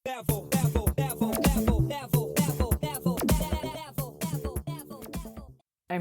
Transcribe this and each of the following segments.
I'm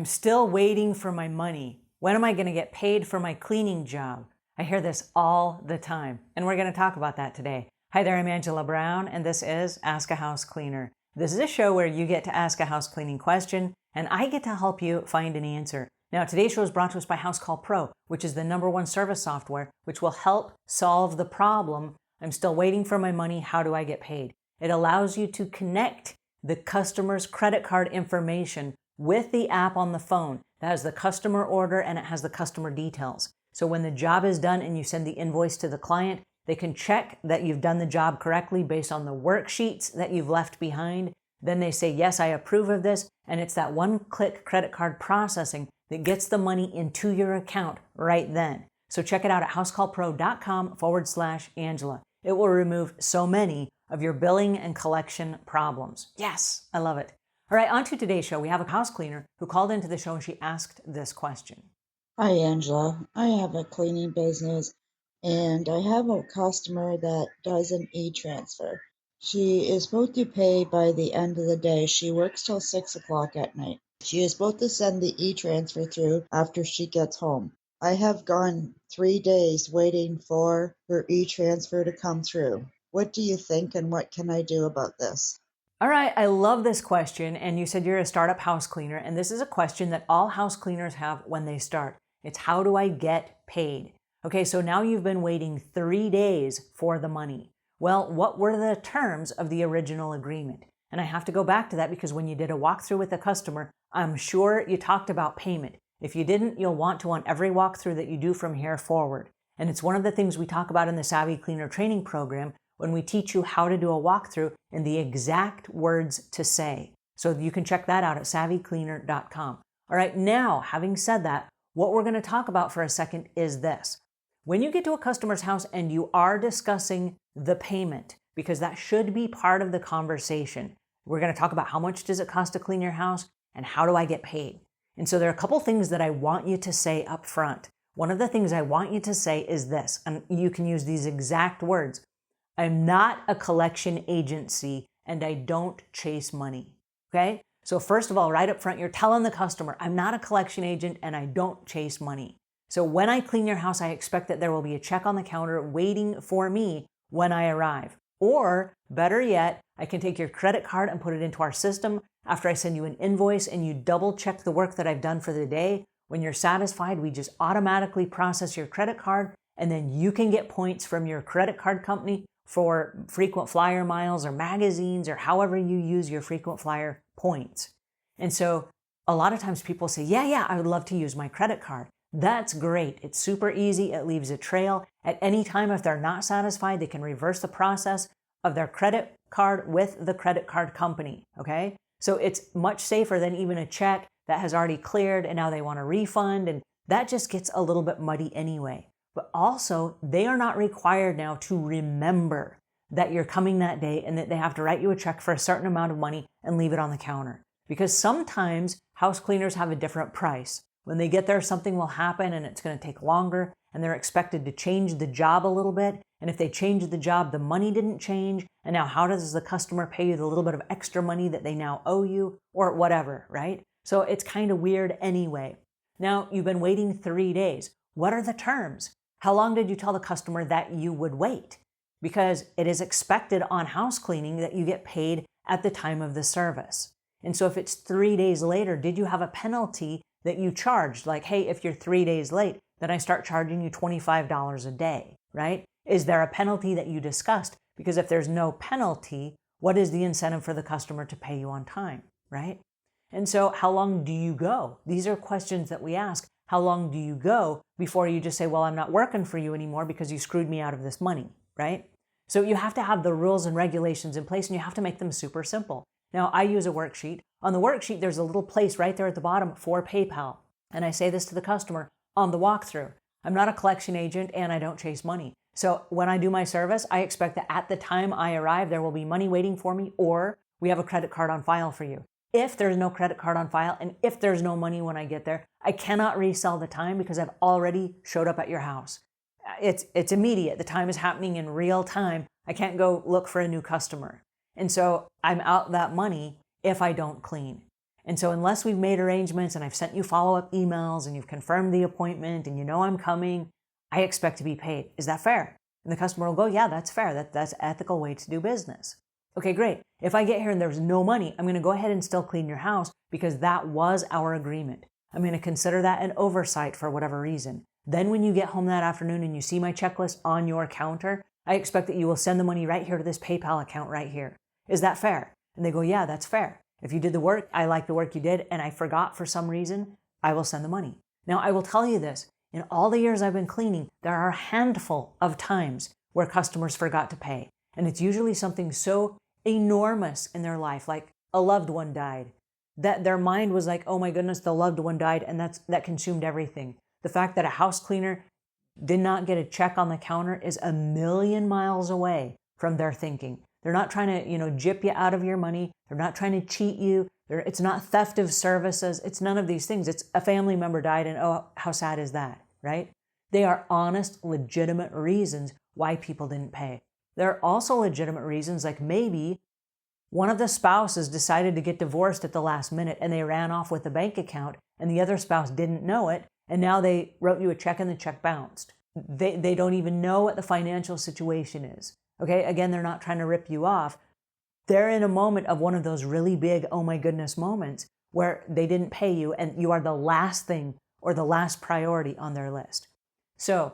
still waiting for my money. When am I going to get paid for my cleaning job? I hear this all the time, and we're going to talk about that today. Hi there, I'm Angela Brown, and this is Ask a House Cleaner. This is a show where you get to ask a house cleaning question, and I get to help you find an answer. Now, today's show is brought to us by House Call Pro, which is the #1 service software, which will help solve the problem. I'm still waiting for my money. How do I get paid? It allows you to connect the customer's credit card information with the app on the phone. That has the customer order and it has the customer details. So when the job is done and you send the invoice to the client, they can check that you've done the job correctly based on the worksheets that you've left behind. Then they say, yes, I approve of this. And it's that one-click credit card processing that gets the money into your account right then. So check it out at housecallpro.com/Angela. It will remove so many of your billing and collection problems. Yes, I love it. All right, on to today's show. We have a house cleaner who called into the show and she asked this question. Hi, Angela. I have a cleaning business and I have a customer that does an e-transfer. She is supposed to pay by the end of the day. She works till 6 o'clock at night. She is supposed to send the e-transfer through after she gets home. I have gone 3 days waiting for her e-transfer to come through. What do you think and what can I do about this? All right, I love this question. And you said you're a startup house cleaner. And this is a question that all house cleaners have when they start. It's how do I get paid? Okay, so now you've been waiting 3 days for the money. Well, what were the terms of the original agreement? And I have to go back to that because when you did a walkthrough with the customer, I'm sure you talked about payment. If you didn't, you'll want to on every walkthrough that you do from here forward. And it's one of the things we talk about in the Savvy Cleaner training program when we teach you how to do a walkthrough and the exact words to say. So you can check that out at savvycleaner.com. All right, now, having said that, what we're going to talk about for a second is this. When you get to a customer's house and you are discussing the payment, because that should be part of the conversation, we're going to talk about how much does it cost to clean your house and how do I get paid? And so there are a couple things that I want you to say up front. One of the things I want you to say is this, and you can use these exact words. I'm not a collection agency and I don't chase money. Okay? So first of all, right up front, you're telling the customer, I'm not a collection agent and I don't chase money. So when I clean your house, I expect that there will be a check on the counter waiting for me when I arrive. Or better yet, I can take your credit card and put it into our system after I send you an invoice and you double check the work that I've done for the day. When you're satisfied, we just automatically process your credit card and then you can get points from your credit card company for frequent flyer miles or magazines or however you use your frequent flyer points. And so a lot of times people say, yeah, I would love to use my credit card. That's great. It's super easy. It leaves a trail. At any time, if they're not satisfied, they can reverse the process of their credit card with the credit card company. Okay? So it's much safer than even a check that has already cleared and now they want a refund. And that just gets a little bit muddy anyway. But also, they are not required now to remember that you're coming that day and that they have to write you a check for a certain amount of money and leave it on the counter. Because sometimes house cleaners have a different price. When they get there, something will happen and it's going to take longer and they're expected to change the job a little bit. And if they change the job, the money didn't change. And now how does the customer pay you the little bit of extra money that they now owe you or whatever, right? So it's kind of weird anyway. Now, you've been waiting 3 days. What are the terms? How long did you tell the customer that you would wait? Because it is expected on house cleaning that you get paid at the time of the service. And so if it's 3 days later, did you have a penalty that you charged? Like, hey, if you're 3 days late, then I start charging you $25 a day, right? Is there a penalty that you discussed? Because if there's no penalty, what is the incentive for the customer to pay you on time, right? And so how long do you go? These are questions that we ask. How long do you go before you just say, well, I'm not working for you anymore because you screwed me out of this money, right? So you have to have the rules and regulations in place and you have to make them super simple. Now, I use a worksheet. On the worksheet, there's a little place right there at the bottom for PayPal. And I say this to the customer on the walkthrough. I'm not a collection agent and I don't chase money. So when I do my service, I expect that at the time I arrive, there will be money waiting for me or we have a credit card on file for you. If there's no credit card on file and if there's no money when I get there, I cannot resell the time because I've already showed up at your house. It's immediate. The time is happening in real time. I can't go look for a new customer. And so I'm out that money if I don't clean. And so unless we've made arrangements and I've sent you follow-up emails and you've confirmed the appointment and you know I'm coming, I expect to be paid. Is that fair? And the customer will go, yeah, that's fair. That's an ethical way to do business. Okay, great. If I get here and there's no money, I'm going to go ahead and still clean your house because that was our agreement. I'm going to consider that an oversight for whatever reason. Then when you get home that afternoon and you see my checklist on your counter, I expect that you will send the money right here to this PayPal account right here. Is that fair? And they go, yeah, that's fair. If you did the work, I like the work you did, and I forgot for some reason, I will send the money. Now, I will tell you this. In all the years I've been cleaning, there are a handful of times where customers forgot to pay. And it's usually something so enormous in their life, like a loved one died, that their mind was like, oh my goodness, the loved one died, and that consumed everything. The fact that a house cleaner did not get a check on the counter is a million miles away from their thinking. They're not trying to, gyp you out of your money. They're not trying to cheat you. It's not theft of services. It's none of these things. It's a family member died and oh, how sad is that, right? They are honest, legitimate reasons why people didn't pay. There are also legitimate reasons, like maybe one of the spouses decided to get divorced at the last minute and they ran off with the bank account and the other spouse didn't know it, and now they wrote you a check and the check bounced. They don't even know what the financial situation is. Okay, again, they're not trying to rip you off. They're in a moment of one of those really big, oh my goodness moments where they didn't pay you and you are the last thing or the last priority on their list. So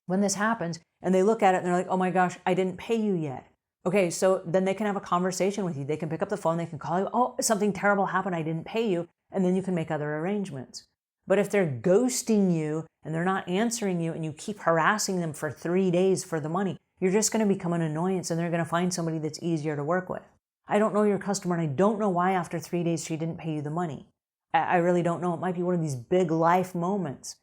when this happens and they look at it and they're like, oh my gosh, I didn't pay you yet. Okay, so then they can have a conversation with you. They can pick up the phone, they can call you, oh, something terrible happened, I didn't pay you, and then you can make other arrangements. But if they're ghosting you and they're not answering you and you keep harassing them for 3 days for the money, you're just going to become an annoyance and they're going to find somebody that's easier to work with. I don't know your customer and I don't know why after 3 days she didn't pay you the money. I really don't know. It might be one of these big life moments.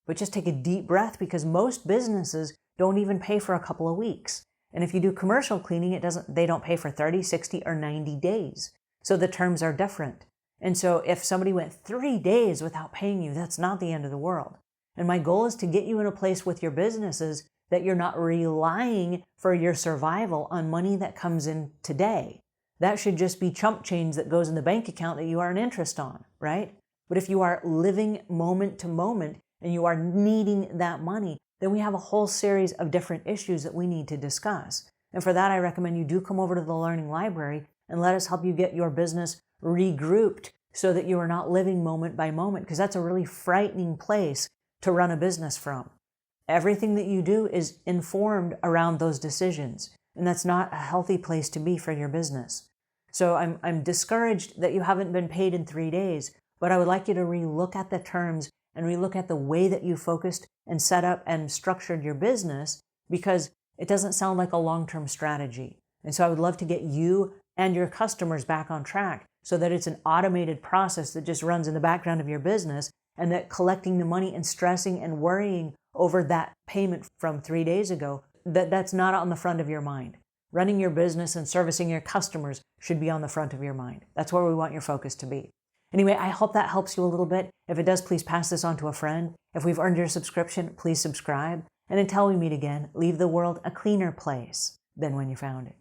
But just take a deep breath because most businesses don't even pay for a couple of weeks. And if you do commercial cleaning, they don't pay for 30, 60, or 90 days. So the terms are different. And so if somebody went 3 days without paying you, that's not the end of the world. And my goal is to get you in a place with your businesses that you're not relying for your survival on money that comes in today. That should just be chump change that goes in the bank account that you earn interest on, right? But if you are living moment to moment and you are needing that money, then we have a whole series of different issues that we need to discuss. And for that, I recommend you do come over to the Learning Library and let us help you get your business regrouped so that you are not living moment by moment, because that's a really frightening place to run a business from. Everything that you do is informed around those decisions, and that's not a healthy place to be for your business. So I'm discouraged that you haven't been paid in 3 days, but I would like you to relook at the terms and relook at the way that you focused and set up and structured your business, because it doesn't sound like a long-term strategy. And so I would love to get you and your customers back on track so that it's an automated process that just runs in the background of your business, and that collecting the money and stressing and worrying over that payment from 3 days ago, that's not on the front of your mind. Running your business and servicing your customers should be on the front of your mind. That's where we want your focus to be. Anyway, I hope that helps you a little bit. If it does, please pass this on to a friend. If we've earned your subscription, please subscribe. And until we meet again, leave the world a cleaner place than when you found it.